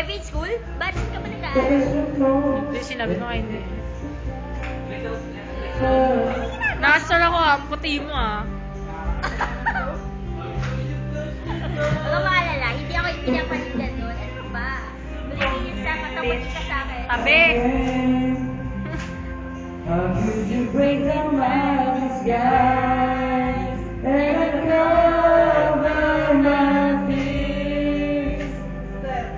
Private school? Ba't ka ba nag-aaral? Hindi, sinabi ko kayo hindi. Nakasal ako ah, puti mo ah. Huwag ka maalala, hindi ako yung pinapalindan doon. Ano ba? Buligin sa matapunin ka sa akin. Tabi! How could you break the mountain skies and cover my fears?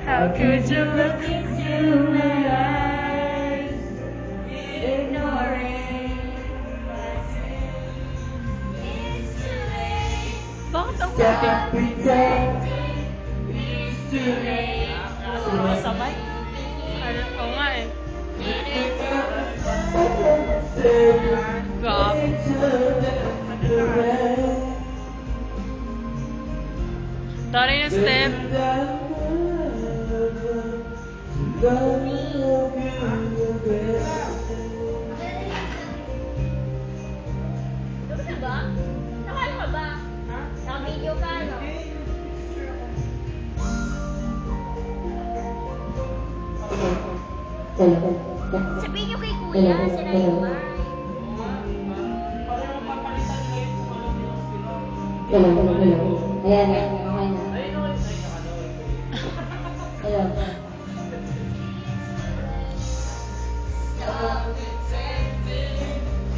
How could you look into my eyes, ignoring my sins? It's too late. Bakit ang Can't pretend it's too late. sumasabay? Ano, oo nga eh. Gab. Tari yung step. Ano ka ba? Nakano ka ba? Ha? Naka-video ka, no? Sabihin niyo kay kuya, sila yung ba? Ayan, okay na. Hello.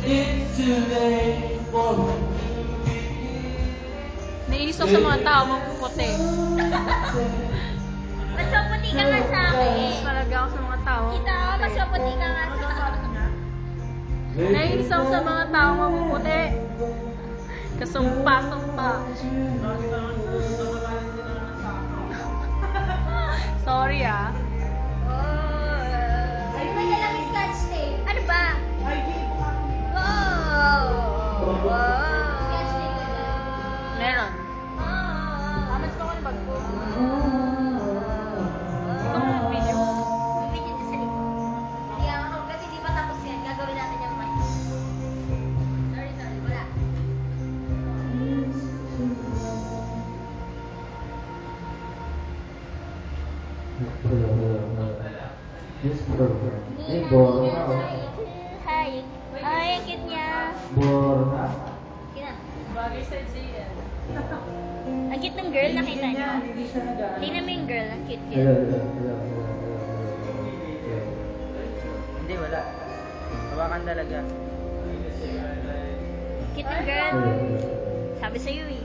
It's too late for me. Naiisok sa mga tao, mapuputi. Mas maputi ka nga sa akin. Talaga ako sa mga tao. Kita ko, mas maputi ka nga sa akin. Naiisok sa mga tao, mapuputi. Kasumpa-sumpa. Sorry ah. Ano ba yan ang scotch tape? Ano ba? Wow! Scotch tape ka ba? Meron. Amas ko ang bag ko. Gusto ko ng video. Yung video dyan sa likod. Hindi ako, kasi di pa tapos yan. Gagawin natin yung mic. Sorry, wala. This program. Ini bor. Hi. Ay, ang cute niya. Bor. Kina. Bagay sa JL. Ang cute ng girl, nakita niyo. Tingnan mo yung girl, ang cute Hello, girl. hello, hello, hello, hello. Hindi, wala. Hawakan talaga. Cute ng girl. Hello, hello. Sabi sa'yo eh.